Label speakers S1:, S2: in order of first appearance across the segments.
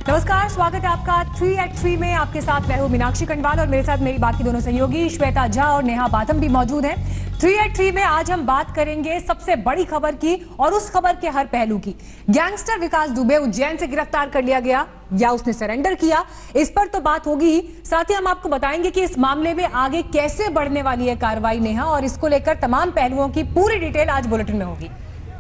S1: नमस्कार, स्वागत है आपका 3 at 3 में। आपके साथ मैं हूं मीनाक्षी खंडवाल और मेरे साथ मेरी बाकी दोनों सहयोगी श्वेता झा और नेहा बाथम भी मौजूद हैं। 3 at 3 में आज हम बात करेंगे सबसे बड़ी खबर की और उस खबर के हर पहलू की। गैंगस्टर विकास दुबे उज्जैन से गिरफ्तार कर लिया गया या उसने सरेंडर किया, इस पर तो बात होगी ही। साथ ही हम आपको बताएंगे कि इस मामले में आगे कैसे बढ़ने वाली है कार्रवाई नेहा, और इसको लेकर तमाम पहलुओं की पूरी डिटेल आज बुलेटिन में होगी।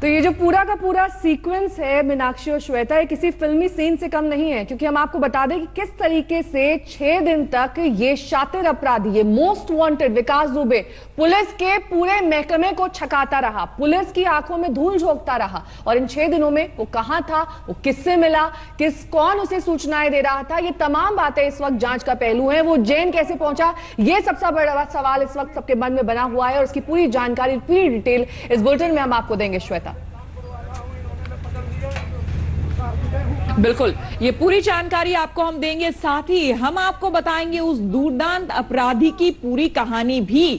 S2: तो ये जो पूरा का पूरा सीक्वेंस है मीनाक्षी और श्वेता, ये किसी फिल्मी सीन से कम नहीं है, क्योंकि हम आपको बता दें कि किस तरीके से 6 दिन तक ये शातिर अपराधी, ये मोस्ट वांटेड विकास दुबे पुलिस के पूरे महकमे को छकाता रहा, पुलिस की आंखों में धूल झोंकता रहा। और इन 6 दिनों में वो कहां था, वो किससे मिला, कौन उसे सूचनाएं दे रहा था, ये तमाम बातें इस वक्त जांच का पहलू है। वो उज्जैन कैसे पहुंचा, ये सबसे बड़ा सवाल इस वक्त सबके मन में बना हुआ है, और इसकी पूरी जानकारी, पूरी डिटेल इस बुलेटिन में हम आपको देंगे श्वेता।
S3: बिल्कुल, ये पूरी जानकारी आपको हम देंगे, साथ ही हम आपको बताएंगे उस दुर्दांत अपराधी की पूरी कहानी भी।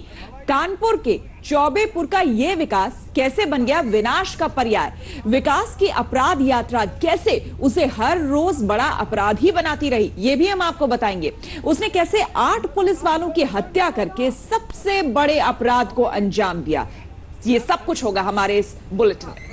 S3: कानपुर के चौबेपुर का ये विकास कैसे बन गया विनाश का पर्याय, विकास की अपराध यात्रा कैसे उसे हर रोज बड़ा अपराधी बनाती रही, ये भी हम आपको बताएंगे। उसने कैसे 8 पुलिस वालों की हत्या करके सबसे बड़े अपराध को अंजाम दिया। ये सब कुछ होगा हमारे इस बुलेटिन में।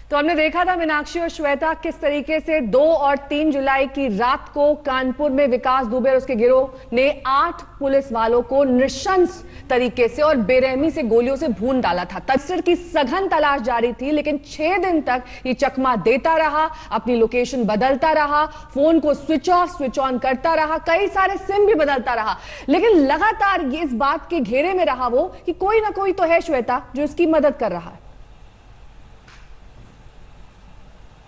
S2: तो हमने देखा था मीनाक्षी और श्वेता किस तरीके से 2 और 3 जुलाई की रात को कानपुर में विकास दुबे और उसके गिरोह ने 8 पुलिस वालों को नृशंस तरीके से और बेरहमी से गोलियों से भून डाला था। तस्कर की सघन तलाश जारी थी, लेकिन 6 दिन तक ये चकमा देता रहा, अपनी लोकेशन बदलता रहा, फोन को स्विच ऑफ स्विच ऑन करता रहा, कई सारे सिम भी बदलता रहा, लेकिन लगातार ये इस बात के घेरे में रहा वो कि कोई ना कोई तो है श्वेता जो इसकी मदद कर रहा है।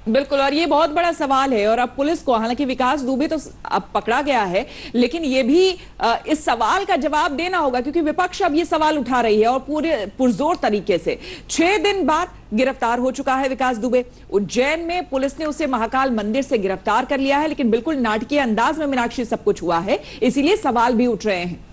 S3: बिल्कुल, और ये बहुत बड़ा सवाल है। और अब पुलिस को, हालांकि विकास दुबे तो अब पकड़ा गया है, लेकिन ये भी इस सवाल का जवाब देना होगा, क्योंकि विपक्ष अब ये सवाल उठा रही है और पूरे पुरजोर तरीके से। 6 दिन बाद गिरफ्तार हो चुका है विकास दुबे। उज्जैन में पुलिस ने उसे महाकाल मंदिर से गिरफ्तार कर लिया है, लेकिन बिल्कुल नाटकीय अंदाज में मीनाक्षी सब कुछ हुआ है, इसीलिए सवाल भी उठ रहे हैं।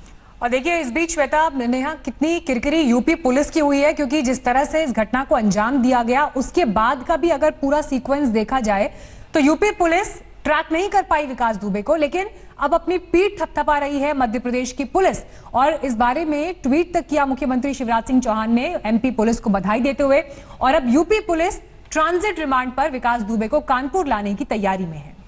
S1: और देखिए, इस बीच श्वेता नेहा कितनी किरकिरी यूपी पुलिस की हुई है, क्योंकि जिस तरह से इस घटना को अंजाम दिया गया उसके बाद का भी अगर पूरा सीक्वेंस देखा जाए तो यूपी पुलिस ट्रैक नहीं कर पाई विकास दुबे को, लेकिन अब अपनी पीठ थपथपा रही है मध्य प्रदेश की पुलिस। और इस बारे में ट्वीट तक किया मुख्यमंत्री शिवराज सिंह चौहान ने एमपी पुलिस को बधाई देते हुए। और अब यूपी पुलिस ट्रांजिट रिमांड पर विकास दुबे को कानपुर लाने की तैयारी में है।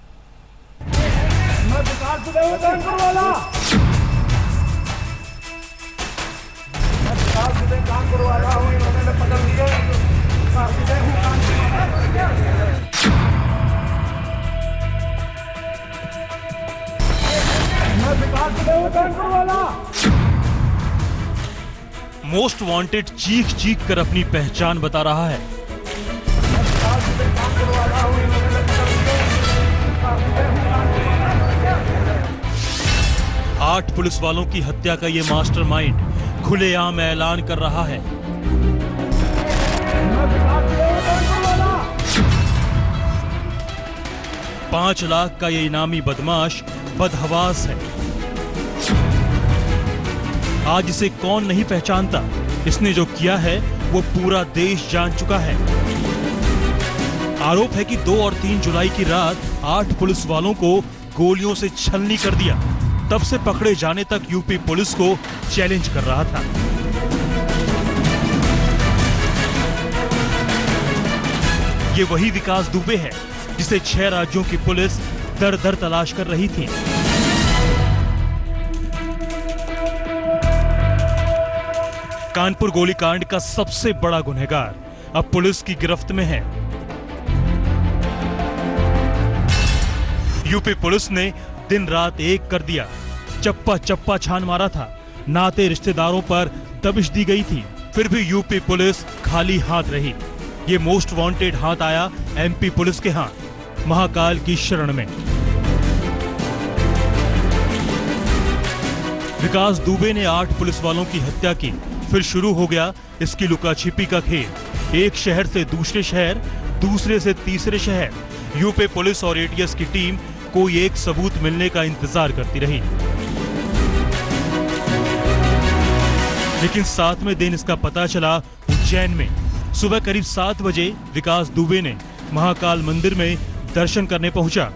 S4: मोस्ट वांटेड चीख चीख कर अपनी पहचान बता रहा है। आठ पुलिस वालों की हत्या का ये मास्टरमाइंड खुलेआम ऐलान कर रहा है। $5 लाख का ये इनामी बदमाश बदहवास है। आज इसे कौन नहीं पहचानता। इसने जो किया है वो पूरा देश जान चुका है। आरोप है कि 2 और 3 जुलाई की रात 8 पुलिस वालों को गोलियों से छलनी कर दिया। तब से पकड़े जाने तक यूपी पुलिस को चैलेंज कर रहा था। ये वही विकास दुबे है जिसे 6 राज्यों की पुलिस दर दर तलाश कर रही थी। कानपुर गोलीकांड का सबसे बड़ा गुनहगार अब पुलिस की गिरफ्त में है। यूपी पुलिस ने दिन रात एक कर दिया, चप्पा चप्पा छान मारा था, नाते रिश्तेदारों पर दबिश दी गई थी, फिर भी यूपी पुलिस खाली हाथ रही। ये मोस्ट वांटेड हाथ आया एमपी पुलिस के हाथ, महाकाल की शरण में। विकास दुबे ने 8 पुलिस वालों की हत्या की, फिर शुरू हो गया इसकी लुका छिपी का खेल। एक शहर से दूसरे शहर, दूसरे से तीसरे शहर। यूपी पुलिस और एटीएस की टीम कोई एक सबूत मिलने का इंतजार करती रही, लेकिन 7वें दिन इसका पता चला उज्जैन में। सुबह करीब 7 बजे विकास दुबे ने महाकाल मंदिर में दर्शन करने पहुंचा।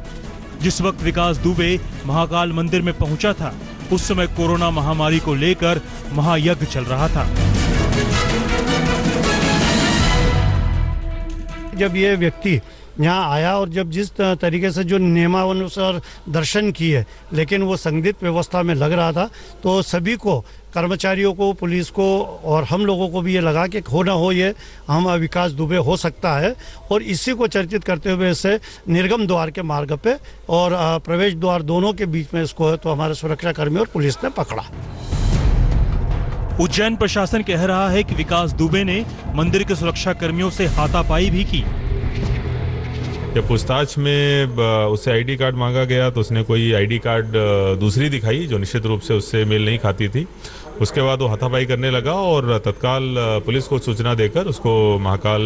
S4: जिस वक्त विकास दुबे महाकाल मंदिर में पहुंचा था, उस समय कोरोना महामारी को लेकर महायज्ञ चल रहा था।
S5: जब ये व्यक्ति यहाँ आया और जब जिस तरीके से जो नियमानुसार दर्शन किए, लेकिन वो संदिग्ध व्यवस्था में लग रहा था, तो सभी को, कर्मचारियों को, पुलिस को और हम लोगों को भी ये लगा कि हो ना हो ये हम विकास दुबे हो सकता है। और इसी को चर्चित करते हुए इसे निर्गम द्वार के मार्ग पे और प्रवेश द्वार दोनों के बीच में इसको तो हमारे सुरक्षा कर्मी और पुलिस ने पकड़ा।
S4: उज्जैन प्रशासन कह रहा है कि विकास दुबे ने मंदिर के सुरक्षा कर्मियों से हाथापाई भी की।
S6: जब पूछताछ में उससे आईडी कार्ड मांगा गया तो उसने कोई आईडी कार्ड दूसरी दिखाई जो निश्चित रूप से उससे मेल नहीं खाती थी। उसके बाद वो हाथापाई करने लगा और तत्काल पुलिस को सूचना देकर उसको महाकाल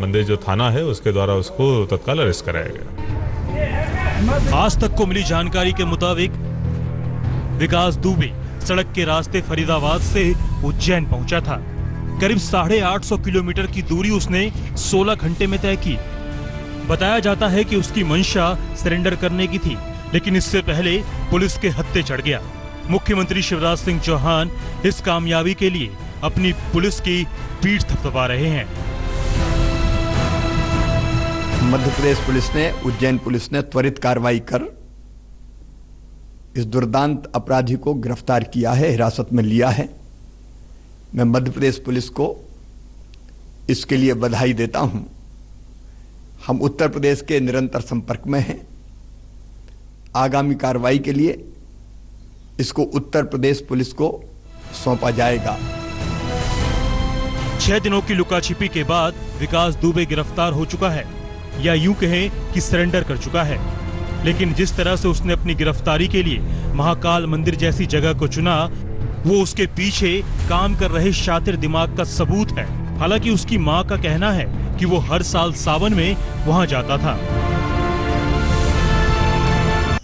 S6: मंदिर जो थाना है उसके द्वारा उसको तत्काल अरेस्ट कराया गया।
S4: आज तक को मिली जानकारी के मुताबिक विकास दुबे सड़क के रास्ते फरीदाबाद से उज्जैन पहुंचा था। करीब 850 किलोमीटर की दूरी उसने 16 घंटे में तय की। बताया जाता है कि उसकी मंशा सरेंडर करने की थी, लेकिन इससे पहले पुलिस के हत्थे चढ़ गया। मुख्यमंत्री शिवराज सिंह चौहान इस कामयाबी के लिए अपनी पुलिस की पीठ थपथपा रहे हैं।
S7: मध्य प्रदेश पुलिस ने, उज्जैन पुलिस ने त्वरित कार्रवाई कर इस दुर्दांत अपराधी को गिरफ्तार किया है, हिरासत में लिया है। मैं मध्य प्रदेश पुलिस को इसके लिए बधाई देता हूं। हम उत्तर प्रदेश के निरंतर संपर्क में हैं। आगामी कार्रवाई के लिए इसको उत्तर प्रदेश पुलिस को सौंपा जाएगा।
S4: 6 दिनों की लुका छिपी के बाद विकास दुबे गिरफ्तार हो चुका है, या यूं कहें कि सरेंडर कर चुका है। लेकिन जिस तरह से उसने अपनी गिरफ्तारी के लिए महाकाल मंदिर जैसी जगह को चुना, वो उसके पीछे काम कर रहे शातिर दिमाग का सबूत है। हालांकि उसकी मां का कहना है कि वो हर साल सावन में वहां जाता था।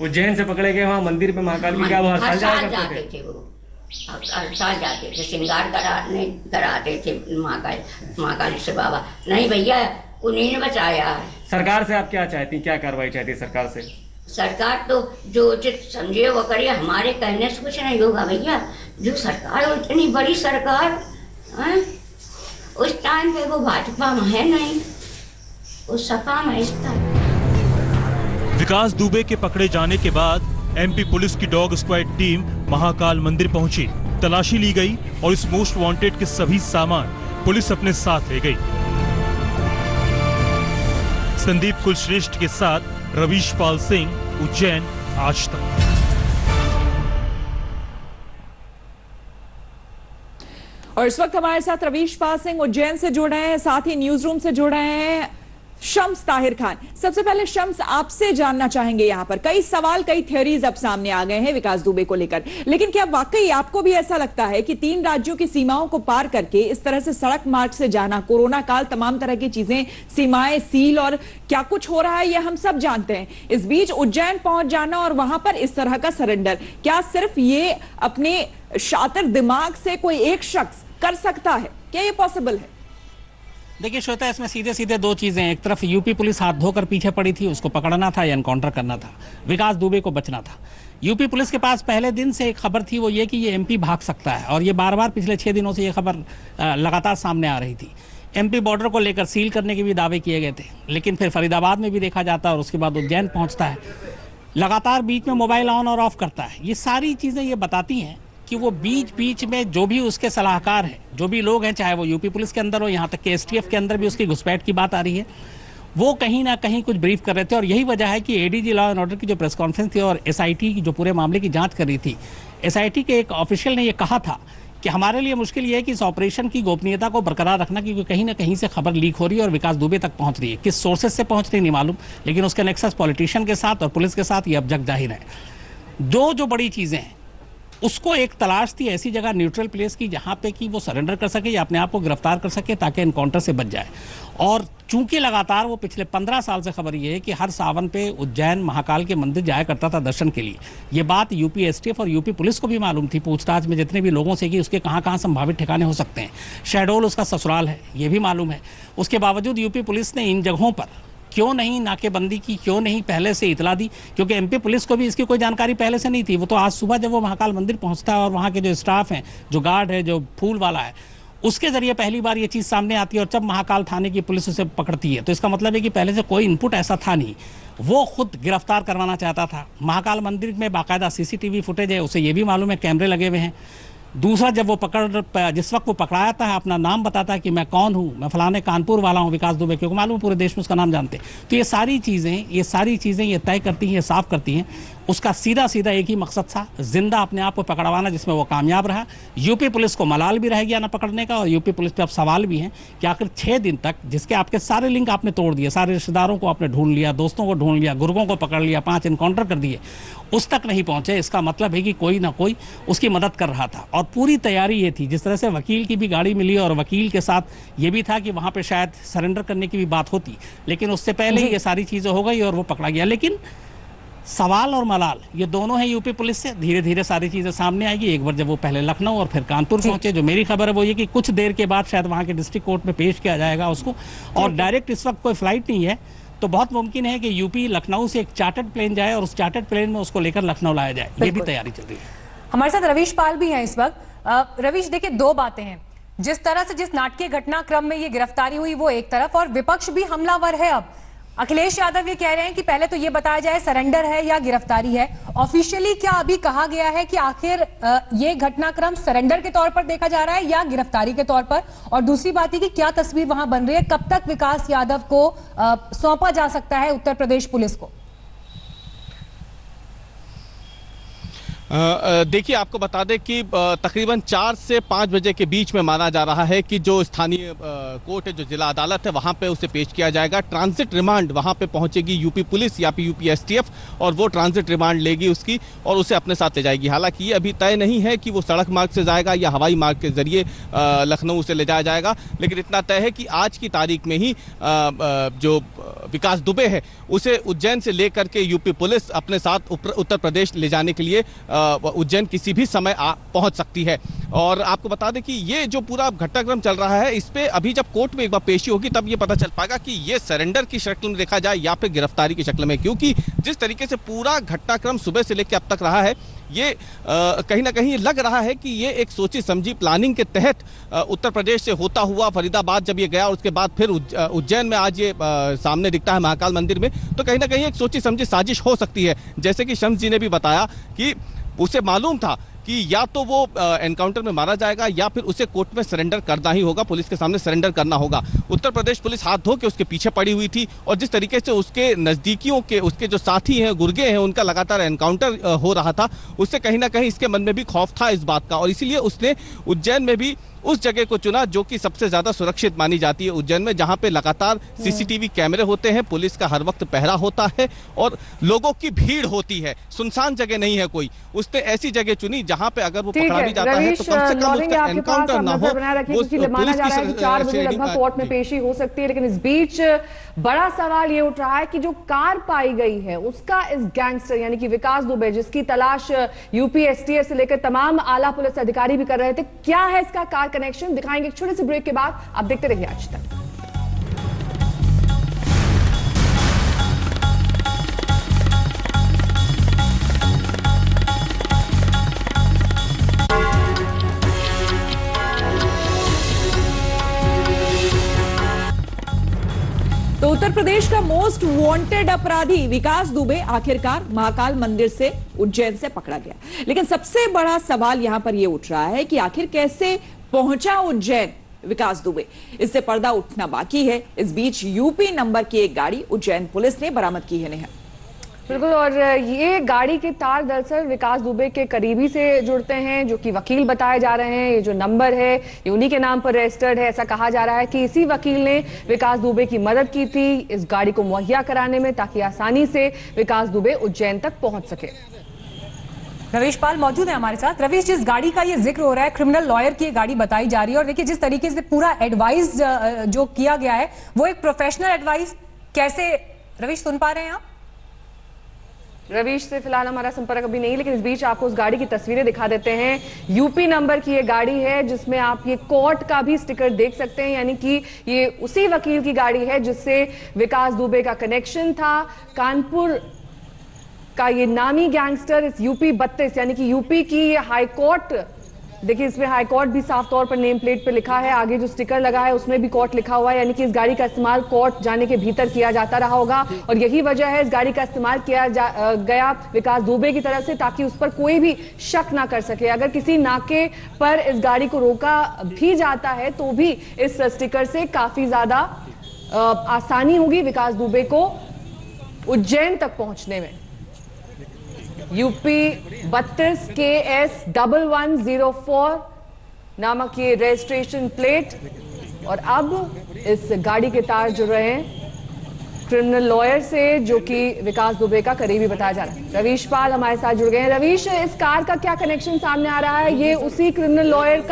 S8: उज्जैन से पकड़े गए वहाँ मंदिर पे महाकाल की क्या वो हर साल
S9: जाते थे वो, हर साल जाते थे, श्रृंगार कराते थे महाकाल से बाबा। नहीं भैया, उन्हीं ने बचाया है।
S8: सरकार से आप क्या चाहती, क्या कार्रवाई चाहती है सरकार से?
S9: सरकार तो जो उचित समझे वो करिए, हमारे कहने से कुछ नहीं होगा भैया। जो सरकार, इतनी बड़ी सरकार है, उस टाइम पे वो भाजपा में है नहीं, उस सपा में इस टाइम।
S4: विकास दुबे के पकड़े जाने के बाद एमपी पुलिस की डॉग स्क्वाड टीम महाकाल मंदिर पहुंची। तलाशी ली गई और इस मोस्ट वांटेड के सभी सामान पुलिस अपने साथ ले गई। संदीप कुलश्रेष्ठ के साथ रवीश पाल सिंह, उज्जैन, आज तक।
S3: और इस वक्त हमारे साथ रवीश पाल सिंह उज्जैन से जुड़ रहे हैं, साथ ही न्यूज रूम से जुड़ रहे हैं शम्स ताहिर खान। सबसे पहले शम्स, आपसे जानना चाहेंगे, यहाँ पर कई सवाल, कई थ्योरीज अब सामने आ गए हैं विकास दुबे को लेकर, लेकिन क्या वाकई आपको भी ऐसा लगता है कि 3 राज्यों की सीमाओं को पार करके इस तरह से सड़क मार्ग से जाना, कोरोना काल, तमाम तरह की चीजें, सीमाएं सील और क्या कुछ हो रहा है ये हम सब जानते हैं, इस बीच उज्जैन पहुंच जाना और वहां पर इस तरह का सरेंडर, क्या सिर्फ ये अपने शातिर दिमाग से कोई एक शख्स कर सकता है? क्या ये पॉसिबल है?
S10: देखिए श्वेता, इसमें सीधे सीधे 2 चीजें हैं। एक तरफ यूपी पुलिस हाथ धोकर पीछे पड़ी थी, उसको पकड़ना था या एनकाउंटर करना था, विकास दुबे को बचना था। यूपी पुलिस के पास पहले दिन से एक खबर थी, वो ये कि ये एमपी भाग सकता है, और ये बार बार पिछले 6 दिनों से ये खबर लगातार सामने आ रही थी। एमपी बॉर्डर को लेकर सील करने के भी दावे किए गए थे, लेकिन फिर फरीदाबाद में भी देखा जाता है और उसके बाद उज्जैन पहुंचता है, लगातार बीच में मोबाइल ऑन और ऑफ करता है। ये सारी चीज़ें ये बताती हैं कि वो बीच बीच में जो भी उसके सलाहकार हैं, जो भी लोग हैं, चाहे वो यूपी पुलिस के अंदर हो, यहाँ तक कि एसटीएफ के अंदर भी उसकी घुसपैठ की बात आ रही है, वो कहीं ना कहीं कुछ ब्रीफ कर रहे थे। और यही वजह है कि एडीजी लॉ एंड ऑर्डर की जो प्रेस कॉन्फ्रेंस थी और एसआईटी की जो पूरे मामले की जांच कर रही थी, एसआईटी के एक ऑफिशियल ने ये कहा था कि हमारे लिए मुश्किल ये है कि इस ऑपरेशन की गोपनीयता को बरकरार रखना, क्योंकि कहीं ना कहीं से खबर लीक हो रही है और विकास दुबे तक पहुंच रही है। किस सोर्सेज से पहुंच रही नहीं मालूम, लेकिन उसके नेक्सस पॉलिटिशियन के साथ और पुलिस के साथ ये अब जग जाहिर है। दो जो बड़ी चीज़ें हैं, उसको एक तलाश थी ऐसी जगह न्यूट्रल प्लेस की जहां पे कि वो सरेंडर कर सके या अपने आप को गिरफ्तार कर सके ताकि एनकाउंटर से बच जाए। और चूंकि लगातार वो पिछले 15 साल से खबर ये है कि हर सावन पे उज्जैन महाकाल के मंदिर जाया करता था दर्शन के लिए। ये बात यूपी एसटीएफ और यूपी पुलिस को भी मालूम थी पूछताछ में जितने भी लोगों से कि उसके कहाँ कहाँ संभावित ठिकाने हो सकते हैं। शहडोल उसका ससुराल है, ये भी मालूम है। उसके बावजूद यूपी पुलिस ने इन जगहों पर क्यों नहीं नाकेबंदी की, क्यों नहीं पहले से इतला दी, क्योंकि एमपी पुलिस को भी इसकी कोई जानकारी पहले से नहीं थी। वो तो आज सुबह जब वो महाकाल मंदिर पहुंचता है और वहाँ के जो स्टाफ हैं, जो गार्ड है, जो फूल वाला है, उसके जरिए पहली बार ये चीज़ सामने आती है और जब महाकाल थाने की पुलिस उसे पकड़ती है तो इसका मतलब है कि पहले से कोई इनपुट ऐसा था नहीं। वो खुद गिरफ्तार करवाना चाहता था। महाकाल मंदिर में बाकायदा सीसीटीवी फुटेज है, उसे ये भी मालूम है, कैमरे लगे हुए हैं। दूसरा, जब वो जिस वक्त वो पकड़ाया था अपना नाम बताता है कि मैं कौन हूँ, मैं फलाने कानपुर वाला हूँ विकास दुबे, क्योंकि मालूम पूरे देश में उसका नाम जानते हैं। तो ये सारी चीज़ें ये तय करती हैं, ये साफ करती हैं उसका सीधा सीधा एक ही मकसद था, जिंदा अपने आप को पकड़वाना, जिसमें वो कामयाब रहा। यूपी पुलिस को मलाल भी रह गया ना पकड़ने का, और यूपी पुलिस पे अब सवाल भी हैं कि आखिर 6 दिन तक जिसके आपके सारे लिंक आपने तोड़ दिए, सारे रिश्तेदारों को आपने ढूंढ लिया, दोस्तों को ढूंढ लिया, गुर्गों को पकड़ लिया, 5 एनकाउंटर कर दिए, उस तक नहीं पहुंचे। इसका मतलब है कि कोई ना कोई उसकी मदद कर रहा था। और पूरी तैयारी ये थी, जिस तरह से वकील की भी गाड़ी मिली और वकील के साथ ये भी था कि वहाँ पर शायद सरेंडर करने की भी बात होती, लेकिन उससे पहले ही ये सारी चीज़ें हो गई और वो पकड़ा गया। लेकिन सवाल और मलाल ये दोनों हैं यूपी पुलिस से। धीरे धीरे सारी चीज़ें सामने आएगी। एक बार जब वो पहले लखनऊ और फिर कानपुर पहुंचे, जो मेरी खबर है वो ये कि कुछ देर के बाद शायद वहाँ के डिस्ट्रिक्ट कोर्ट में पेश किया जाएगा उसको। और डायरेक्ट इस वक्त कोई फ्लाइट नहीं है, तो बहुत मुमकिन है कि यूपी लखनऊ से एक चार्टर्ड प्लेन जाए और उस चार्टर्ड प्लेन में उसको लेकर लखनऊ लाया जाए। ये भी तैयारी चल रही है।
S1: हमारे साथ रवीश पाल भी हैं इस वक्त। रवीश, देखिए, 2 बातें हैं। जिस तरह से जिस नाटकीय घटनाक्रम में ये गिरफ्तारी हुई वो एक तरफ, और विपक्ष भी हमलावर है। अब अखिलेश यादव ये कह रहे हैं कि पहले तो ये बताया जाए सरेंडर है या गिरफ्तारी है। ऑफिशियली क्या अभी कहा गया है कि आखिर ये घटनाक्रम सरेंडर के तौर पर देखा जा रहा है या गिरफ्तारी के तौर पर? और दूसरी बात है कि क्या तस्वीर वहां बन रही है, कब तक विकास यादव को सौंपा जा सकता है उत्तर प्रदेश पुलिस को?
S11: देखिए, आपको बता दें कि तकरीबन 4 से 5 बजे के बीच में माना जा रहा है कि जो स्थानीय कोर्ट है, जो जिला अदालत है, वहां पे उसे पेश किया जाएगा। ट्रांजिट रिमांड वहां पे पहुंचेगी यूपी पुलिस या यूपी एसटीएफ, और वो ट्रांजिट रिमांड लेगी उसकी और उसे अपने साथ ले जाएगी। हालांकि ये अभी तय नहीं है कि वो सड़क मार्ग से जाएगा या हवाई मार्ग के जरिए लखनऊ से ले जाया जाएगा, लेकिन इतना तय है कि आज की तारीख में ही जो विकास दुबे है उसे उज्जैन से लेकर के यूपी पुलिस अपने साथ उत्तर प्रदेश ले जाने के लिए उज्जैन किसी भी समय पहुंच सकती है। और आपको बता दें कि ये जो पूरा घटनाक्रम चल रहा है, इस पे अभी जब कोर्ट में एक बार पेशी होगी तब ये पता चल पाएगा कि ये सरेंडर की शक्ल में देखा जाए या फिर गिरफ्तारी की शक्ल में, क्योंकि जिस तरीके से पूरा घटनाक्रम सुबह से लेकर अब तक रहा है, ये कहीं ना कहीं लग रहा है कि ये एक सोची समझी प्लानिंग के तहत उत्तर प्रदेश से होता हुआ फरीदाबाद जब ये गया और उसके बाद फिर उज्जैन में आज ये सामने दिखता है महाकाल मंदिर में, तो कहीं ना कहीं एक सोची समझी साजिश हो सकती है। जैसे कि शम्स जी ने भी बताया कि उसे मालूम था कि या तो वो एनकाउंटर में मारा जाएगा या फिर उसे कोर्ट में सरेंडर करना ही होगा, पुलिस के सामने सरेंडर करना होगा। उत्तर प्रदेश पुलिस हाथ धो के उसके पीछे पड़ी हुई थी, और जिस तरीके से उसके नज़दीकियों के, उसके जो साथी हैं, गुर्गे हैं, उनका लगातार एनकाउंटर हो रहा था, उससे कहीं ना कहीं इसके मन में भी खौफ था इस बात का, और इसीलिए उसने उज्जैन में भी उस जगह को चुना जो कि सबसे ज्यादा सुरक्षित मानी जाती है उज्जैन में, जहां पे लगातार सीसीटीवी कैमरे होते हैं, पुलिस का हर वक्त पहरा होता है और लोगों की भीड़ होती है, सुनसान जगह नहीं है कोई। उसने ऐसी जगह चुनी जहां पे अगर वो पकड़ा भी जाता है तो कम से कम उसका एनकाउंटर ना हो।
S2: माना जा रहा है कि 4 बजे लगभग कोर्ट में पेशी हो सकती है, लेकिन इस बीच बड़ा सवाल ये उठ रहा है कि जो कार पाई गई है उसका इस गैंगस्टर यानी कि विकास दुबे, जिसकी तलाश यूपी एसटीएफ से लेकर तमाम आला पुलिस अधिकारी भी कर रहे थे, क्या है इसका कार कनेक्शन? दिखाएंगे एक छोटे से ब्रेक के बाद। आप देखते रहिए आज तक।
S3: तो उत्तर प्रदेश का मोस्ट वांटेड अपराधी विकास दुबे आखिरकार महाकाल मंदिर से उज्जैन से पकड़ा गया। लेकिन सबसे बड़ा सवाल यहां पर यह उठ रहा है कि आखिर कैसे पहुंचा उज्जैन विकास दुबे, इससे पर्दा उठना बाकी है। इस बीच यूपी नंबर की एक गाड़ी उज्जैन पुलिस ने बरामद की है। नेहा,
S2: बिल्कुल, और ये गाड़ी के तार दरअसल विकास दुबे के करीबी से जुड़ते हैं, जो कि वकील बताए जा रहे हैं। ये जो नंबर है ये उन्हीं के नाम पर रजिस्टर्ड है। ऐसा कहा जा रहा है कि इसी वकील ने विकास दुबे की मदद की थी इस गाड़ी को मुहैया कराने में, ताकि आसानी से विकास दुबे उज्जैन तक पहुंच सके।
S1: रवीश पाल मौजूद है हमारे साथ। रवीश, जिस गाड़ी का ये जिक्र हो रहा है, क्रिमिनल लॉयर की ये गाड़ी बताई जा रही है, और देखिए जिस तरीके से पूरा एडवाइस जो किया गया है वो एक प्रोफेशनल एडवाइस कैसे, रवीश सुन पा रहे हैं आप?
S2: रवीश से फिलहाल हमारा संपर्क अभी नहीं, लेकिन इस बीच आपको उस गाड़ी की तस्वीरें दिखा देते हैं। यूपी नंबर की ये गाड़ी है, जिसमें आप ये कोर्ट का भी स्टिकर देख सकते हैं, यानी कि ये उसी वकील की गाड़ी है जिससे विकास दुबे का कनेक्शन था। कानपुर का ये नामी गैंगस्टर इस यूपी 32 यानी कि यूपी की ये हाई कोर्ट, देखिए इसमें हाई कोर्ट भी साफ तौर पर नेम प्लेट पे लिखा है, आगे जो स्टिकर लगा है उसमें भी कोर्ट लिखा हुआ है, यानी कि इस गाड़ी का इस्तेमाल कोर्ट जाने के भीतर किया जाता रहा होगा। और यही वजह है इस गाड़ी का इस्तेमाल किया गया विकास दुबे की तरफ से, ताकि उस पर कोई भी शक ना कर सके। अगर किसी नाके पर इस गाड़ी को रोका भी जाता है तो भी इस स्टिकर से काफी ज्यादा आसानी होगी विकास दुबे को उज्जैन तक पहुंचने में। यूपी 32 KS 1104 नामक ये रजिस्ट्रेशन प्लेट। और अब इस गाड़ी के तार जुड़ रहे हैं क्रिमिनल लॉयर से, जो कि विकास दुबे का करीबी बताया जा रहा है। रवीश पाल हमारे साथ जुड़ गए हैं। रवीश, इस कार का क्या कनेक्शन सामने आ रहा है? ये उसी क्रिमिनल लॉयर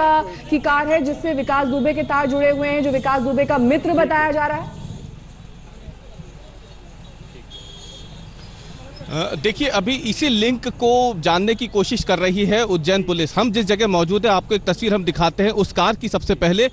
S2: की कार है जिससे विकास दुबे के तार जुड़े हुए हैं, जो विकास दुबे का मित्र बताया जा रहा है।
S11: देखिए, अभी इसी लिंक को जानने की कोशिश कर रही है उज्जैन पुलिस। हम जिस जगह मौजूद है आपको एक तस्वीर हम दिखाते हैं उस कार की। सबसे पहले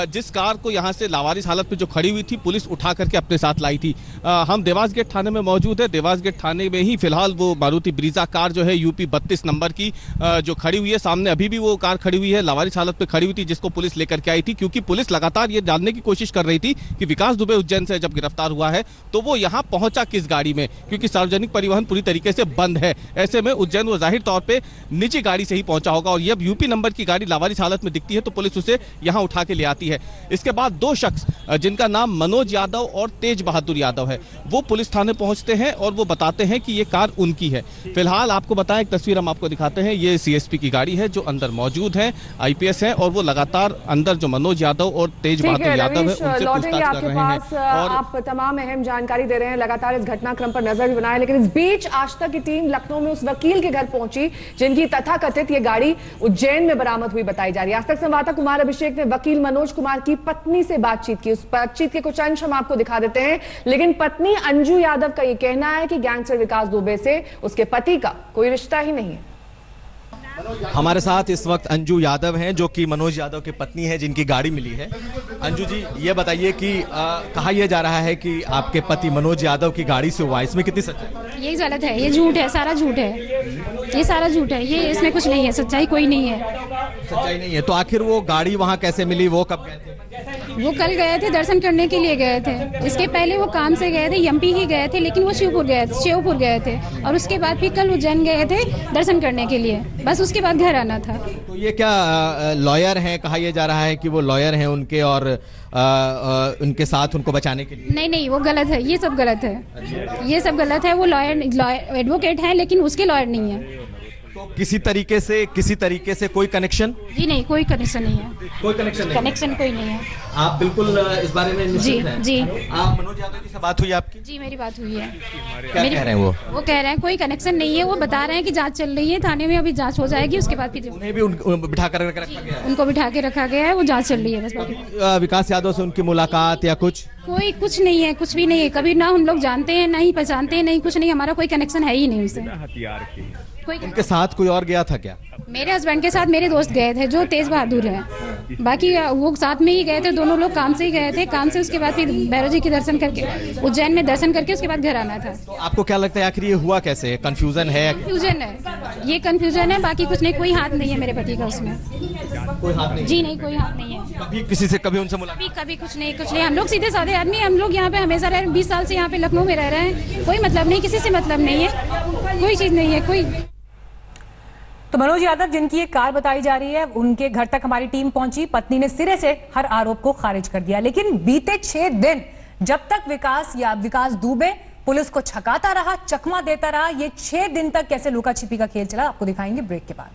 S11: जिस कार को यहां से लावारिस हालत में जो खड़ी हुई थी पुलिस उठा करके अपने साथ लाई थी। हम देवास गेट थाने में मौजूद है। देवास गेट थाने में ही फिलहाल वो मारुति ब्रीजा कार जो है यूपी 32 नंबर की जो खड़ी हुई है, सामने अभी भी वो कार खड़ी हुई है, लावारिस हालत में खड़ी हुई थी, जिसको पुलिस लेकर के आई थी। क्योंकि पुलिस लगातार ये जानने की कोशिश कर रही थी कि विकास दुबे उज्जैन से जब गिरफ्तार हुआ है तो वो यहाँ पहुंचा किस गाड़ी में, क्योंकि सार्वजनिक परिवहन पूरी तरीके से बंद है। ऐसे में उज्जैन वो जाहिर तौर पे निजी गाड़ी से ही पहुंचा होगा, और जब यूपी नंबर की गाड़ी लावारिस हालत में दिखती है तो पुलिस उसे यहां उठा के ले आती है। इसके बाद दो शख्स जिनका नाम मनोज यादव और तेज बहादुर यादव है, वो पुलिस थाने पहुंचते हैं और वो बताते हैं कि ये कार उनकी है। फिलहाल आपको बताएं, एक तस्वीर हम आपको दिखाते हैं, ये सीएसपी की गाड़ी है जो अंदर मौजूद है, आईपीएस है, और वो लगातार अंदर जो मनोज यादव और तेज बहादुर यादव है उनसे पूछताछ कर रहे हैं। और
S2: आप तमाम अहम जानकारी दे रहे हैं, लगातार इस घटनाक्रम पर नजर भी बनाए। लेकिन इस बीच आज तक की टीम लखनऊ में उस वकील के घर पहुंची जिनकी तथाकथित ये गाड़ी उज्जैन में बरामद हुई बताई जा रही है। आज तक संवाददाता कुमार अभिषेक ने वकील मनोज कुमार की पत्नी से बातचीत की। उस बातचीत के कुछ अंश हम आपको दिखा देते हैं। लेकिन पत्नी अंजू यादव का ये कहना है कि गैंगस्टर विकास दुबे से उसके पति का कोई रिश्ता ही नहीं है।
S12: हमारे साथ इस वक्त अंजू यादव हैं, जो कि मनोज यादव की पत्नी है, जिनकी गाड़ी मिली है। अंजू जी, ये बताइए कि कहा यह जा रहा है कि आपके पति मनोज यादव की गाड़ी से हुआ, इसमें कितनी सच्चाई?
S13: ये गलत है, ये झूठ है, सारा झूठ है, ये सारा झूठ है, ये इसमें कुछ नहीं है, सच्चाई कोई नहीं है।
S12: सच्चाई नहीं है तो आखिर वो गाड़ी वहाँ कैसे मिली, वो कब गए थे?
S13: वो कल गए थे, दर्शन करने के लिए गए थे। इसके पहले वो काम से गए थे, एमपी ही गए थे, लेकिन वो शिवपुर गए थे, और उसके बाद फिर कल उज्जैन गए थे दर्शन करने के लिए, बस उसके बाद घर आना था।
S12: तो ये क्या लॉयर हैं? कहा यह जा रहा है कि वो लॉयर हैं उनके, और उनके साथ उनको बचाने के लिए।
S13: नहीं, वो गलत है, ये सब गलत है, ये सब गलत है। वो लॉयर एडवोकेट है, लेकिन उसके लॉयर नहीं है।
S12: तो किसी तरीके से कोई कनेक्शन?
S13: जी नहीं, कोई कनेक्शन नहीं है,
S12: कोई कनेक्शन नहीं,
S13: कनेक्शन कोई नहीं है।
S12: आप बिल्कुल इस बारे में निश्चित हैं?
S13: जी।
S12: आप मनोज यादव जी से बात हुई आपकी?
S13: जी, मेरी बात हुई है।
S12: क्या कह रहे हैं वो
S13: कह रहे हैं कोई कनेक्शन नहीं है। वो बता रहे हैं कि जांच चल रही है, थाने में अभी जांच हो जाएगी, उसके बाद फिर
S12: उन्हें भी बिठा कर रखा गया है?
S13: उनको बिठा के रखा गया है, वो जांच चल रही है बस।
S12: विकास यादव से उनकी मुलाकात या कुछ?
S13: कोई कुछ नहीं है, कुछ भी नहीं है, कभी ना हम लोग जानते हैं, ना ही पहचानते हैं, नहीं कुछ नहीं, हमारा कोई कनेक्शन है ही नहीं उनसे।
S12: उनके साथ कोई और गया था क्या?
S13: मेरे हस्बैंड के साथ मेरे दोस्त गए थे जो तेज बहादुर है, बाकी वो साथ में ही गए थे, दोनों लोग काम से ही गए थे। काम से उसके बाद फिर भैरव जी के दर्शन करके, उज्जैन में दर्शन करके उसके बाद घर आना था।
S12: तो आपको क्या लगता है आखिर ये हुआ कैसे? कंफ्यूजन है?
S13: कंफ्यूजन है, ये कंफ्यूजन है, बाकी कुछ नहीं। कोई हाथ नहीं है मेरे पति का उसमें,
S12: कोई हाथ नहीं?
S13: जी नहीं, कोई हाथ नहीं है।
S12: कभी किसी से कभी उनसे मुलाकात?
S13: कभी कुछ नहीं। हम लोग सीधे साधे आदमी, हम लोग यहाँ पे हमेशा रह 20 साल से यहाँ पे लखनऊ में रह रहे हैं, कोई मतलब नहीं, किसी से मतलब नहीं है, कोई चीज नहीं है कोई।
S1: तो मनोज यादव जिनकी ये कार बताई जा रही है, उनके घर तक हमारी टीम पहुंची। पत्नी ने सिरे से हर आरोप को खारिज कर दिया, लेकिन बीते 6 दिन जब तक विकास दुबे पुलिस को छकाता रहा, चकमा देता रहा। ये 6 दिन तक कैसे लुका छिपी का खेल चला, आपको दिखाएंगे ब्रेक के बाद।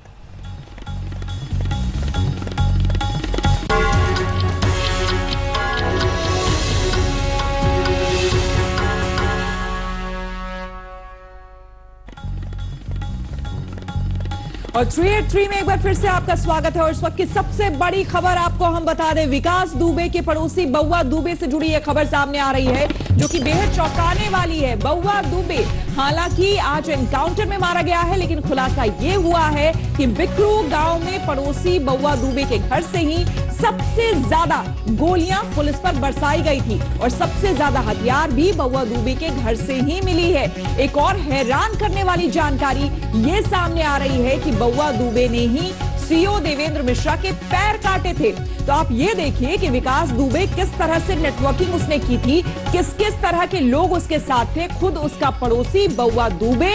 S3: और 383 में एक बार फिर से आपका स्वागत है। और इस वक्त की सबसे बड़ी खबर आपको हम बता दें, विकास दुबे के पड़ोसी बउआ दुबे से जुड़ी यह खबर सामने आ रही है जो कि बेहद चौंकाने वाली है। बउआ दुबे हालांकि आज एनकाउंटर में मारा गया है, लेकिन खुलासा यह हुआ है कि बिकरू गांव में पड़ोसी बउआ दुबे के घर से ही सबसे ज्यादा गोलियां पुलिस पर बरसाई गई थी और सबसे ज्यादा हथियार भी बउआ दुबे के घर से ही मिली है। एक और हैरान करने वाली जानकारी ये सामने आ रही है कि बउआ दुबे ने ही सीओ देवेंद्र मिश्रा के पैर काटे थे। तो आप ये देखिए कि विकास दुबे किस तरह से नेटवर्किंग उसने की थी, किस किस तरह के लोग उसके साथ थे। खुद उसका पड़ोसी बउआ दुबे,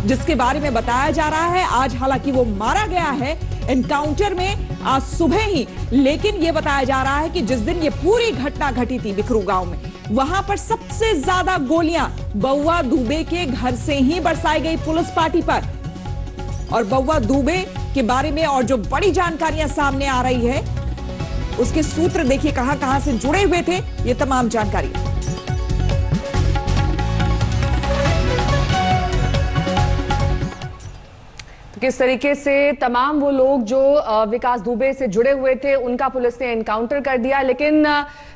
S3: जिसके बारे में बताया जा रहा है आज हालांकि वो मारा गया है एनकाउंटर में आज सुबह ही, लेकिन ये बताया जा रहा है कि जिस दिन ये पूरी घटना घटी थी बिकरू गांव में, वहां पर सबसे ज्यादा गोलियां बउआ दुबे के घर से ही बरसाई गई पुलिस पार्टी पर। और बउआ दुबे के बारे में और जो बड़ी जानकारियां सामने आ रही है, उसके सूत्र देखिए कहां कहां से जुड़े हुए थे, ये तमाम जानकारी।
S2: किस तरीके से तमाम वो लोग जो विकास दुबे से जुड़े हुए थे उनका पुलिस ने एनकाउंटर कर दिया, लेकिन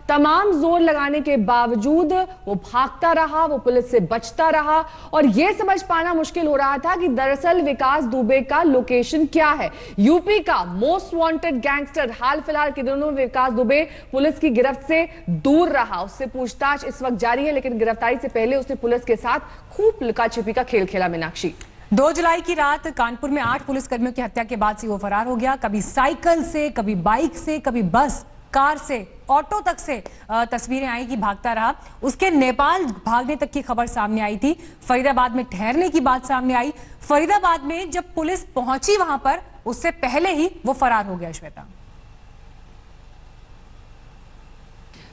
S2: तमाम जोर लगाने के बावजूद वो भागता रहा, वो पुलिस से बचता रहा। और ये समझ पाना मुश्किल हो रहा था कि दरअसल विकास दुबे का लोकेशन क्या है। यूपी का मोस्ट वांटेड गैंगस्टर हाल फिलहाल के दिनों में विकास दुबे पुलिस की गिरफ्त से दूर रहा। उससे पूछताछ इस वक्त जारी है, लेकिन गिरफ्तारी से पहले उसने पुलिस के साथ खूब लुका छिपी का खेल खेला। मीनाक्षी,
S1: 2 जुलाई की रात कानपुर में 8 पुलिसकर्मियों की हत्या के बाद से वो फरार हो गया। कभी साइकिल से, कभी बाइक से, कभी बस, कार से, ऑटो तक से तस्वीरें आई कि भागता रहा। उसके नेपाल भागने तक की खबर सामने आई थी। फरीदाबाद में ठहरने की बात सामने आई। फरीदाबाद में जब पुलिस पहुंची वहां पर, उससे पहले ही वो फरार हो गया। श्वेता,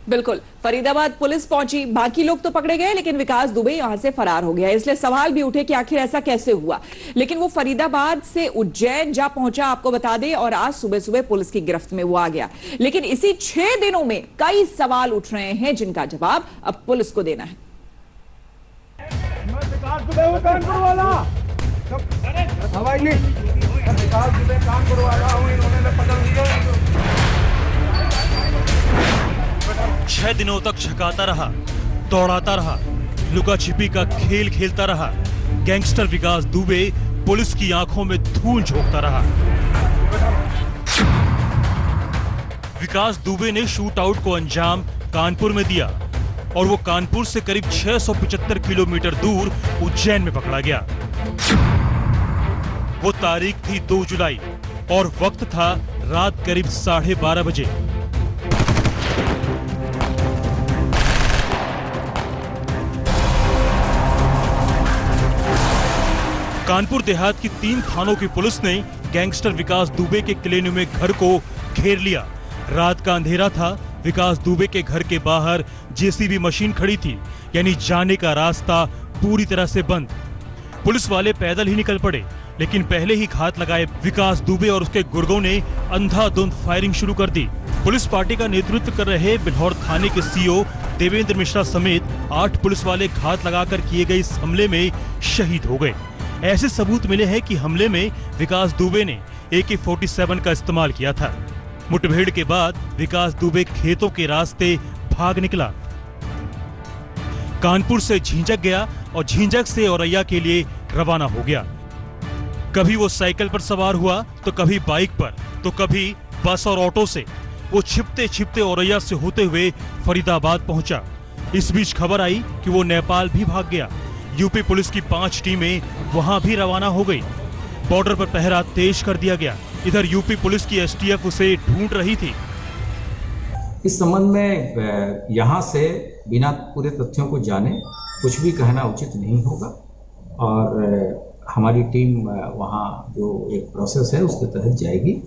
S3: बिल्कुल, फरीदाबाद पुलिस पहुंची, बाकी लोग तो पकड़े गए, लेकिन विकास दुबे यहां से फरार हो गया। इसलिए सवाल भी उठे कि आखिर ऐसा कैसे हुआ। लेकिन वो फरीदाबाद से उज्जैन जा पहुंचा, आपको बता दें, और आज सुबह सुबह पुलिस की गिरफ्त में वो आ गया। लेकिन इसी 6 दिनों में कई सवाल उठ रहे हैं जिनका जवाब अब पुलिस को देना है।
S4: छह दिनों तक छकाता रहा, दौड़ाता रहा, लुका छिपी का खेल खेलता रहा। गैंगस्टर विकास दुबे पुलिस की आंखों में धूल झोंकता रहा। विकास दुबे ने शूट आउट को अंजाम कानपुर में दिया और वो कानपुर से करीब 675 किलोमीटर दूर उज्जैन में पकड़ा गया। वो तारीख थी 2 जुलाई और वक्त था रात करीब 12:30 बजे। कानपुर देहात की 3 थानों की पुलिस ने गैंगस्टर विकास दुबे के क्लेन्यू में घर को घेर लिया। रात का अंधेरा था। विकास दुबे के घर के बाहर जेसीबी मशीन खड़ी थी, यानी जाने का रास्ता पूरी तरह से बंद। पुलिस वाले पैदल ही निकल पड़े, लेकिन पहले ही घात लगाए विकास दुबे और उसके गुर्गों ने अंधाधुंध फायरिंग शुरू कर दी। पुलिस पार्टी का नेतृत्व कर रहे बिल्हौर थाने के सीओ देवेंद्र मिश्रा समेत 8 पुलिस वाले घात लगाकर किए गए इस हमले में शहीद हो गए। ऐसे सबूत मिले हैं कि हमले में विकास दुबे ने AK-47 का इस्तेमाल किया था। मुठभेड़ के बाद विकास दुबे खेतों के रास्ते भाग निकला, कानपुर से झिंझक गया और झिंझक से औरैया के लिए रवाना हो गया। कभी वो साइकिल पर सवार हुआ, तो कभी बाइक पर, तो कभी बस और ऑटो से। वो छिपते छिपते औरैया से होते हुए फरीदाबाद पहुंचा। इस बीच खबर आई कि वो नेपाल भी भाग गया। यूपी पुलिस की 5 टीमें वहां भी रवाना हो गई। बॉर्डर पर पहरा तेज कर दिया गया। इधर यूपी पुलिस की STF उसे ढूंढ रही थी।
S14: इस संबंध में यहाँ से बिना पूरे तथ्यों को जाने कुछ भी कहना उचित नहीं होगा और हमारी टीम वहाँ जो एक प्रोसेस है उसके तहत जाएगी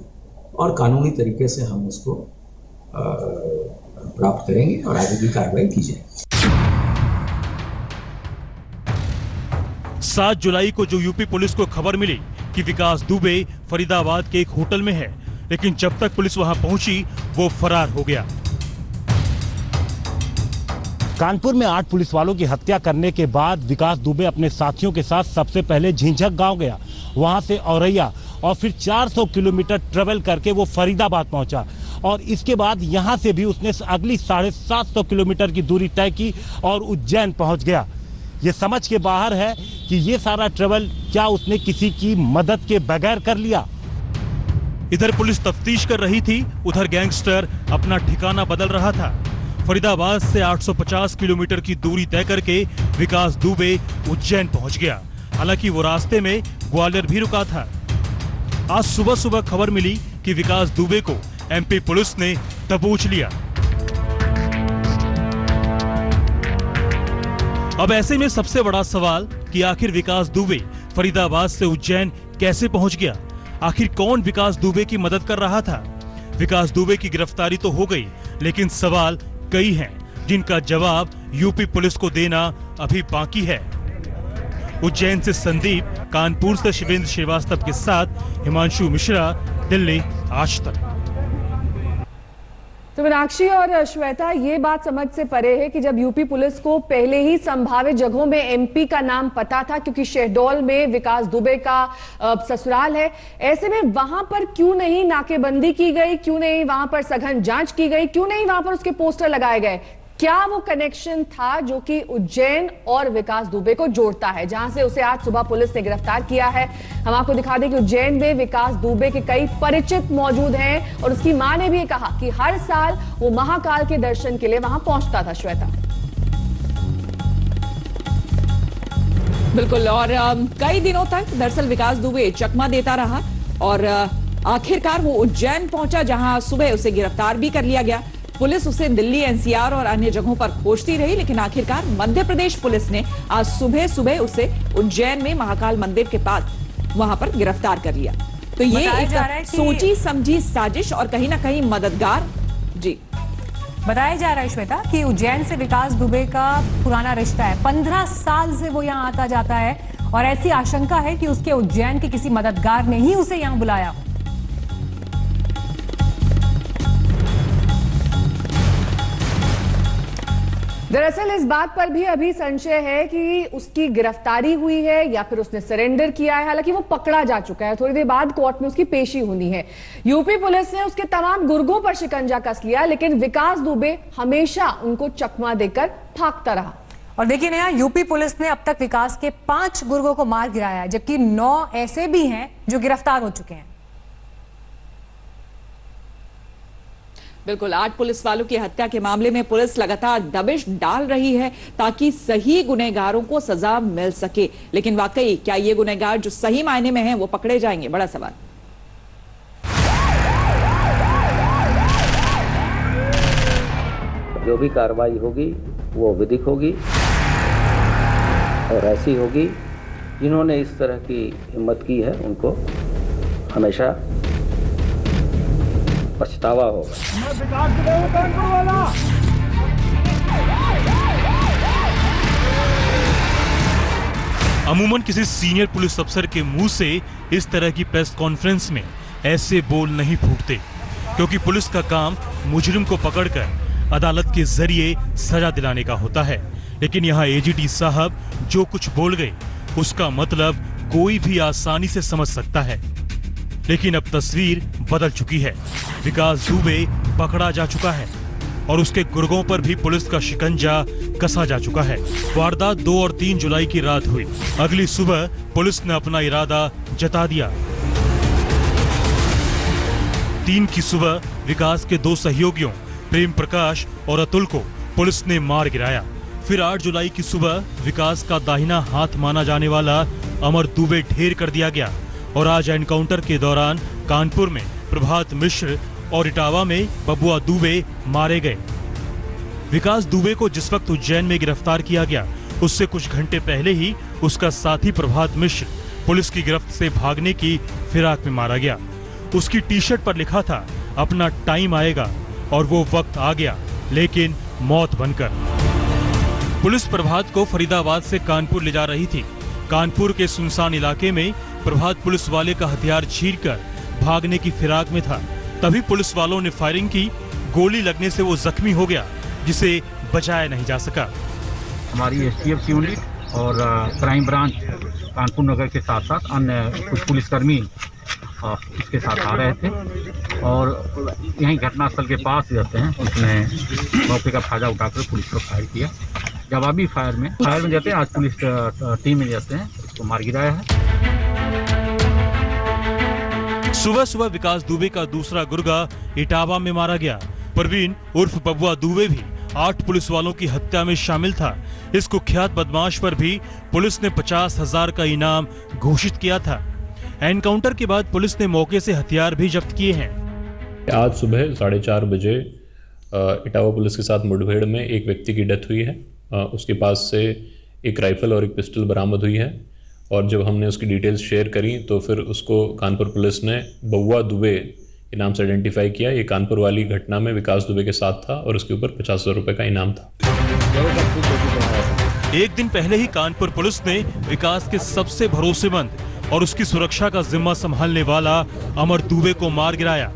S14: और कानूनी तरीके से हम उसको प्राप्त करेंगे और आगे की कार्रवाई की जाएगी।
S4: 7 जुलाई को जो यूपी पुलिस को खबर मिली कि विकास दुबे फरीदाबाद के एक होटल में है, लेकिन जब तक पुलिस वहां पहुंची वो फरार हो गया।
S15: कानपुर में 8 पुलिस वालों की हत्या करने के बाद विकास दुबे अपने साथियों के साथ सबसे पहले झिंझक गांव गया, वहां से औरैया और फिर 400 किलोमीटर ट्रेवल करके वो फरीदाबाद पहुंचा और इसके बाद यहां से भी उसने अगली 750 किलोमीटर की दूरी तय की और उज्जैन पहुंच गया। ये समझ के बाहर है कि ये सारा ट्रेवल क्या उसने किसी की मदद के बगैर कर लिया।
S4: इधर पुलिस तफ्तीश कर रही थी, उधर गैंगस्टर अपना ठिकाना बदल रहा था। फरीदाबाद से 850 किलोमीटर की दूरी तय करके विकास दुबे उज्जैन पहुंच गया। हालांकि वो रास्ते में ग्वालियर भी रुका था। आज सुबह सुबह खबर मिली कि विकास दुबे को एमपी पुलिस ने दबोच लिया। अब ऐसे में सबसे बड़ा सवाल कि आखिर विकास दुबे फरीदाबाद से उज्जैन कैसे पहुंच गया? आखिर कौन विकास दुबे की मदद कर रहा था? विकास दुबे की गिरफ्तारी तो हो गई, लेकिन सवाल कई हैं जिनका जवाब यूपी पुलिस को देना अभी बाकी है। उज्जैन से संदीप, कानपुर से शिवेंद्र श्रीवास्तव के साथ हिमांशु मिश्रा, दिल्ली आज तक।
S2: तो मीनाक्षी और श्वेता, ये बात समझ से परे है कि जब यूपी पुलिस को पहले ही संभावित जगहों में एमपी का नाम पता था, क्योंकि शहडोल में विकास दुबे का ससुराल है, ऐसे में वहां पर क्यों नहीं नाकेबंदी की गई, क्यों नहीं वहां पर सघन जांच की गई, क्यों नहीं वहां पर उसके पोस्टर लगाए गए? क्या वो कनेक्शन था जो कि उज्जैन और विकास दुबे को जोड़ता है, जहां से उसे आज सुबह पुलिस ने गिरफ्तार किया है? हम आपको दिखा दें कि उज्जैन में विकास दुबे के कई परिचित मौजूद हैं और उसकी मां ने भी कहा कि हर साल वो महाकाल के दर्शन के लिए वहां पहुंचता था। श्वेता,
S3: बिल्कुल, और कई दिनों तक दरअसल विकास दुबे चकमा देता रहा और आखिरकार वो उज्जैन पहुंचा, जहां सुबह उसे गिरफ्तार भी कर लिया गया। पुलिस उसे दिल्ली, एनसीआर और अन्य जगहों पर खोजती रही, लेकिन आखिरकार मध्य प्रदेश पुलिस ने आज सुबह सुबह उसे उज्जैन में महाकाल मंदिर के पास वहां पर गिरफ्तार कर लिया। तो ये एक सोची समझी साजिश और कहीं ना कहीं मददगार। जी,
S1: बताया जा रहा है श्वेता कि उज्जैन से विकास दुबे का पुराना रिश्ता है, 15 साल से वो यहाँ आता जाता है और ऐसी आशंका है कि उसके उज्जैन के किसी मददगार ने ही उसे यहाँ बुलाया।
S2: दरअसल इस बात पर भी अभी संशय है कि उसकी गिरफ्तारी हुई है या फिर उसने सरेंडर किया है। हालांकि वो पकड़ा जा चुका है, थोड़ी देर बाद कोर्ट में उसकी पेशी होनी है। यूपी पुलिस ने उसके तमाम गुर्गों पर शिकंजा कस लिया, लेकिन विकास दुबे हमेशा उनको चकमा देकर भागता रहा।
S1: और देखिए नया, यूपी पुलिस ने अब तक विकास के 5 गुर्गों को मार गिराया है, जबकि 9 ऐसे भी हैं जो गिरफ्तार हो चुके हैं।
S3: बिल्कुल, 8 पुलिस वालों की हत्या के मामले में पुलिस लगातार दबिश डाल रही है ताकि सही गुनहगारों को सजा मिल सके, लेकिन वाकई क्या ये गुनहगार जो सही मायने में हैं वो पकड़े जाएंगे? बड़ा सवाल।
S14: जो भी कार्रवाई होगी वो विधिक होगी और ऐसी होगी, जिन्होंने इस तरह की हिम्मत की है उनको हमेशा पछतावा होगा।
S4: अमूमन किसी सीनियर पुलिस अफसर के मुंह से इस तरह की प्रेस कॉन्फ्रेंस में ऐसे बोल नहीं फूटते, क्योंकि पुलिस का काम मुजरिम को पकड़कर अदालत के जरिए सजा दिलाने का होता है। लेकिन यहाँ एजीटी साहब जो कुछ बोल गए उसका मतलब कोई भी आसानी से समझ सकता है। लेकिन अब तस्वीर बदल चुकी है। विकास दुबे पकड़ा जा चुका है और उसके गुर्गों पर भी पुलिस का शिकंजा कसा जा चुका है। वारदात 2 और 3 जुलाई की रात हुई। अगली सुबह पुलिस ने अपना इरादा जता दिया। 3 की सुबह विकास के 2 सहयोगियों प्रेम प्रकाश और अतुल को पुलिस ने मार गिराया। फिर 8 जुलाई की सुबह विकास का दाहिना हाथ माना जाने वाला अमर दुबे ढेर कर दिया गया और आज एनकाउंटर के दौरान कानपुर में प्रभात मिश्र और इटावा में बबुआ दुबे मारे गए। विकास दुबे को जिस वक्त उज्जैन में गिरफ्तार किया गया उससे कुछ घंटे पहले ही उसका साथी प्रभात मिश्र पुलिस की गिरफ्त से भागने की फिराक में मारा गया। उसकी टी शर्ट पर लिखा था अपना टाइम आएगा, और वो वक्त आ गया, लेकिन मौत बनकर। पुलिस प्रभात को फरीदाबाद से कानपुर ले जा रही थी। कानपुर के सुनसान इलाके में प्रभात पुलिस वाले का हथियार छीनकर भागने की फिराक में था। तभी पुलिस वालों ने फायरिंग की। गोली लगने से वो जख्मी हो गया, जिसे बचाया नहीं जा सका।
S16: हमारी STF यूनिट और क्राइम ब्रांच कानपुर नगर के साथ साथ अन्य कुछ पुलिसकर्मी इसके साथ आ रहे थे और यहीं घटनास्थल के पास रहते हैं। उसने मौके का फायदा उठाकर पुलिस पर फायर किया। जवाबी फायर में जाते हैं। आज पुलिस टीम में जाते हैं, उसको मार गिराया है।
S4: सुबह सुबह विकास दुबे का दूसरा गुर्गा इटावा में मारा गया। परवीन उर्फ बबुआ दुबे भी 8 पुलिस वालों की हत्या में शामिल था। इस कुख्यात बदमाश पर भी पुलिस ने 50,000 का इनाम घोषित किया था। एनकाउंटर के बाद पुलिस ने मौके से हथियार भी जब्त किए हैं।
S17: आज सुबह 4:30 बजे इटावा पुलिस के साथ मुठभेड़ में एक व्यक्ति की डेथ हुई है। उसके पास से एक राइफल और एक पिस्टल बरामद हुई है और जब हमने उसकी डिटेल्स शेयर करी तो फिर उसको कानपुर पुलिस ने बबुआ दुबे के नाम से आइडेंटिफाई किया। ये कानपुर वाली घटना में विकास दुबे के साथ था और उसके ऊपर 50,000 रुपए का इनाम था।
S4: एक दिन पहले ही कानपुर पुलिस ने विकास के सबसे भरोसेमंद और उसकी सुरक्षा का जिम्मा संभालने वाला अमर दुबे को मार गिराया।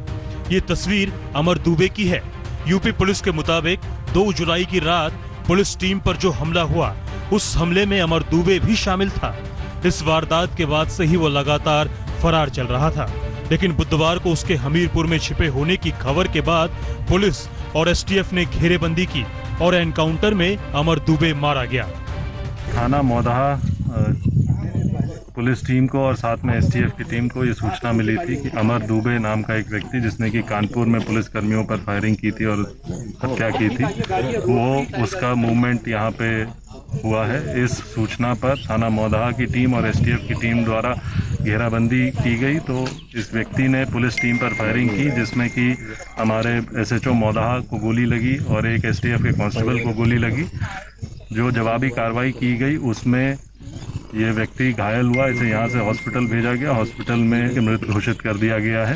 S4: ये तस्वीर अमर दुबे की है। यूपी पुलिस के मुताबिक 2 जुलाई की रात पुलिस टीम पर जो हमला हुआ, उस हमले में अमर दुबे भी शामिल था। इस वारदात के बाद से ही वो लगातार फरार चल रहा था, लेकिन बुधवार को उसके हमीरपुर में छिपे होने की खबर के बाद पुलिस और STF ने घेरेबंदी की और एनकाउंटर में अमर दुबे मारा गया।
S18: थाना मौदहा पुलिस टीम को और साथ में STF की टीम को ये सूचना मिली थी कि अमर दुबे नाम का एक व्यक्ति जिसने कि कानपुर में पुलिस कर्मियों पर फायरिंग की थी और हत्या की थी, वो उसका मूवमेंट यहाँ पे हुआ है। इस सूचना पर थाना मौदहा की टीम और STF की टीम द्वारा घेराबंदी की गई तो इस व्यक्ति ने पुलिस टीम पर फायरिंग की, जिसमें कि हमारे SHO मौदहा को गोली लगी और एक STF के कांस्टेबल को गोली लगी। जो जवाबी कार्रवाई की गई उसमें ये व्यक्ति घायल हुआ। इसे यहाँ से हॉस्पिटल भेजा गया। हॉस्पिटल में मृत घोषित कर दिया गया है।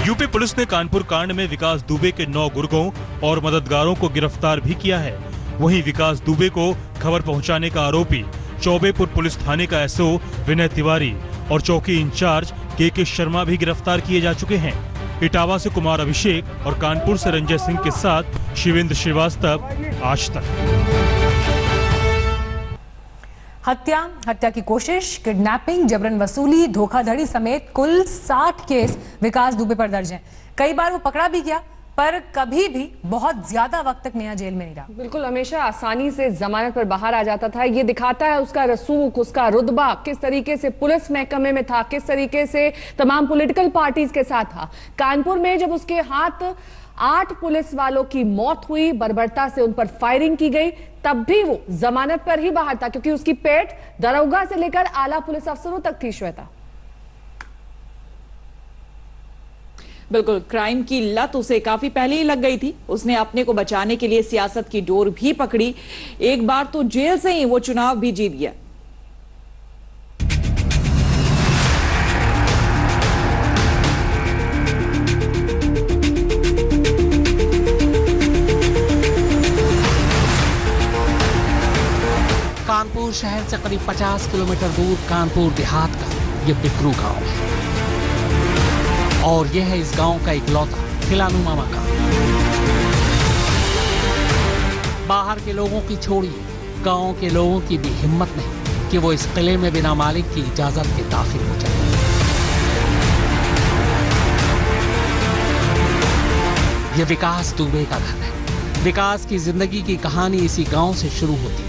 S4: यूपी पुलिस ने कानपुर कांड में विकास दुबे के 9 गुर्गों और मददगारों को गिरफ्तार भी किया है। वहीं विकास दुबे को खबर पहुंचाने का आरोपी चौबेपुर पुलिस थाने का SO विनय तिवारी और चौकी इंचार्ज KK शर्मा भी गिरफ्तार किए जा चुके हैं। इटावा से कुमार अभिषेक और कानपुर से रंजय सिंह के साथ शिवेंद्र श्रीवास्तव, आज तक।
S1: हत्या की कोशिश, किडनैपिंग, जबरन वसूली, धोखाधड़ी समेत कुल 60 केस विकास दुबे पर दर्ज हैं। कई बार वो पकड़ा भी गया, पर कभी भी बहुत ज्यादा वक्त तक नया जेल में नहीं रहा।
S2: बिल्कुल, हमेशा आसानी से जमानत पर बाहर आ जाता था। ये दिखाता है उसका रसूख, उसका रुतबा, किस तरीके से पुलिस महकमे में था, किस तरीके से तमाम पॉलिटिकल पार्टीज के साथ था। कानपुर में जब उसके हाथ 8 पुलिस वालों की मौत हुई, बर्बरता से उन पर फायरिंग की गई, तब भी वो जमानत पर ही बाहर था, क्योंकि उसकी पेट दरोगा से लेकर आला पुलिस अफसरों तक थी। श्वेता,
S3: बिल्कुल, क्राइम की लत उसे काफी पहले ही लग गई थी। उसने अपने को बचाने के लिए सियासत की डोर भी पकड़ी। एक बार तो जेल से ही वो चुनाव भी जीत गया।
S10: कानपुर शहर से करीब 50 किलोमीटर दूर कानपुर देहात का ये बिकरू गांव है और यह है इस गांव का इकलौता खिलानुमा मकान। बाहर के लोगों की छोड़िए, गांव के लोगों की भी हिम्मत नहीं कि वो इस किले में बिना मालिक की इजाजत के दाखिल हो जाए। ये विकास दुबे का घर है। विकास की जिंदगी की कहानी इसी गांव से शुरू होती है।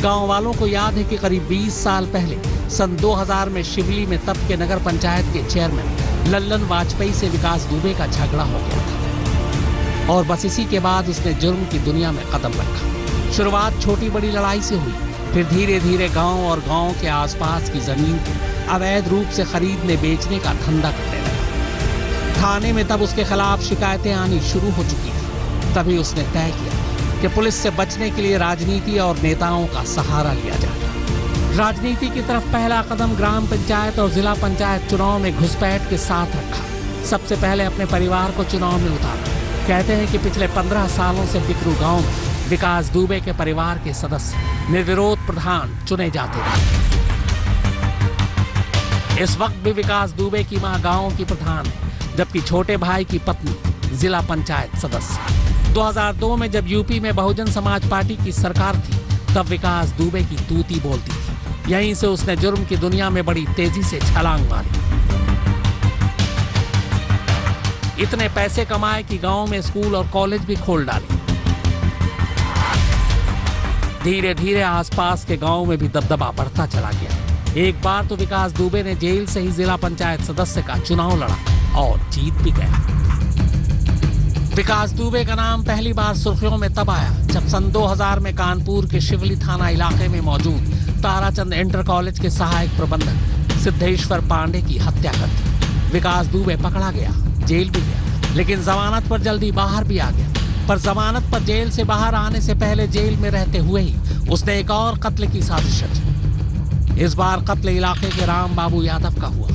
S10: गांव वालों को याद है कि करीब 20 साल पहले सन 2000 में शिवली में तब के नगर पंचायत के चेयरमैन लल्लन वाजपेयी से विकास दुबे का झगड़ा हो गया था और बस इसी के बाद उसने जुर्म की दुनिया में कदम रखा। शुरुआत छोटी बड़ी लड़ाई से हुई, फिर धीरे धीरे गांव और गांव के आसपास की जमीन को अवैध रूप से खरीदने बेचने का धंधा करने लगा। थाने में तब उसके खिलाफ शिकायतें आनी शुरू हो चुकी थी। तभी उसने तय किया कि पुलिस से बचने के लिए राजनीति और नेताओं का सहारा लिया जाए। राजनीति की तरफ पहला कदम ग्राम पंचायत और जिला पंचायत चुनाव में घुसपैठ के साथ रखा। सबसे पहले अपने परिवार को चुनाव में उतारा। कहते हैं कि पिछले 15 सालों से बिकरू गांव में विकास दुबे के परिवार के सदस्य निर्विरोध प्रधान चुने जाते रहे। इस वक्त भी विकास दुबे की मां गांव की प्रधान है, जबकि छोटे भाई की पत्नी जिला पंचायत सदस्य। 2002 में जब यूपी में बहुजन समाज पार्टी की सरकार थी, तब विकास दुबे की तूती बोलती थी। यहीं से उसने जुर्म की दुनिया में बड़ी तेजी से छलांग मारी। इतने पैसे कमाए कि गांव में स्कूल और कॉलेज भी खोल डाले। धीरे धीरे आसपास के गांव में भी दबदबा बढ़ता चला गया। एक बार तो विकास दुबे ने जेल से ही जिला पंचायत सदस्य का चुनाव लड़ा और जीत भी गया। विकास दुबे का नाम पहली बार सुर्खियों में तब आया जब सन 2000 में कानपुर के शिवली थाना इलाके में मौजूद ताराचंद इंटर कॉलेज के सहायक प्रबंधक सिद्धेश्वर पांडे की हत्या कर दी। विकास दुबे पकड़ा गया, जेल भी गया, लेकिन जमानत पर जल्दी बाहर भी आ गया। पर जमानत पर जेल से बाहर आने से पहले जेल में रहते हुए ही उसने एक और कत्ल की साजिश रची। इस बार कत्ल इलाके के राम बाबू यादव का हुआ।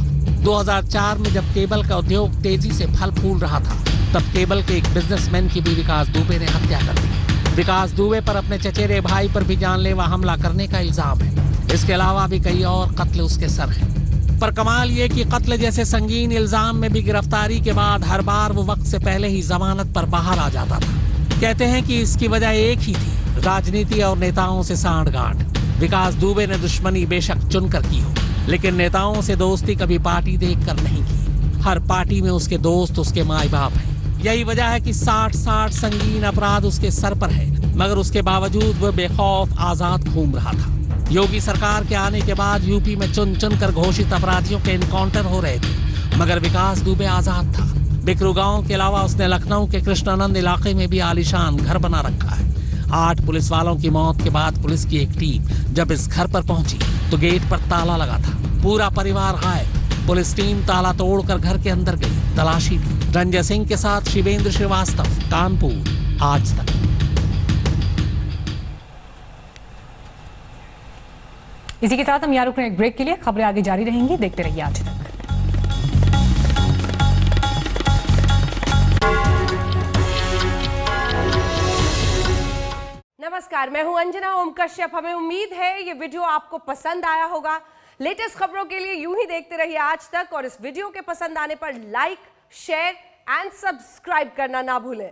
S10: 2004 में जब केबल का उद्योग तेजी से फल फूल रहा था, तब केबल के एक बिजनेसमैन की भी विकास दुबे ने हत्या कर दी। विकास दुबे पर अपने चचेरे भाई पर भी जानलेवा हमला करने का इल्जाम है। इसके अलावा भी कई और कत्ल उसके सर हैं। पर कमाल ये कि कत्ल जैसे संगीन इल्जाम में भी गिरफ्तारी के बाद हर बार वो वक्त से पहले ही जमानत पर बाहर आ जाता था। कहते हैं कि इसकी वजह एक ही थी, राजनीति और नेताओं से सांठ-गांठ। विकास दुबे ने दुश्मनी बेशक चुनकर की हो, लेकिन नेताओं से दोस्ती कभी पार्टी देखकर नहीं की। हर पार्टी में उसके दोस्त उसके माई बाप हैं। यही वजह है कि 60 संगीन अपराध उसके सर पर है, मगर उसके बावजूद वह बेखौफ आजाद घूम रहा था। योगी सरकार के आने के बाद यूपी में चुन चुन कर घोषित अपराधियों के एनकाउंटर हो रहे थे, मगर विकास दुबे आजाद था। बिकरू गांव के अलावा उसने लखनऊ के कृष्णानंद इलाके में भी आलीशान घर बना रखा है। 8 पुलिस वालों की मौत के बाद पुलिस की एक टीम जब इस घर पर पहुंची तो गेट पर ताला लगा था। पूरा परिवार गायब। पुलिस टीम ताला तोड़कर घर के अंदर गई, तलाशी ली। रंजय सिंह के साथ शिवेंद्र श्रीवास्तव, कानपुर, आज तक।
S1: इसी के साथ हम यहाँ रुक रहे हैं एक ब्रेक के लिए। खबरें आगे जारी रहेंगी, देखते रहिए आज तक।
S19: नमस्कार, मैं हूं अंजना ओम कश्यप। हमें उम्मीद है ये वीडियो आपको पसंद आया होगा। लेटेस्ट खबरों के लिए यूं ही देखते रहिए आज तक, और इस वीडियो के पसंद आने पर लाइक, शेयर एंड सब्सक्राइब करना ना भूलें।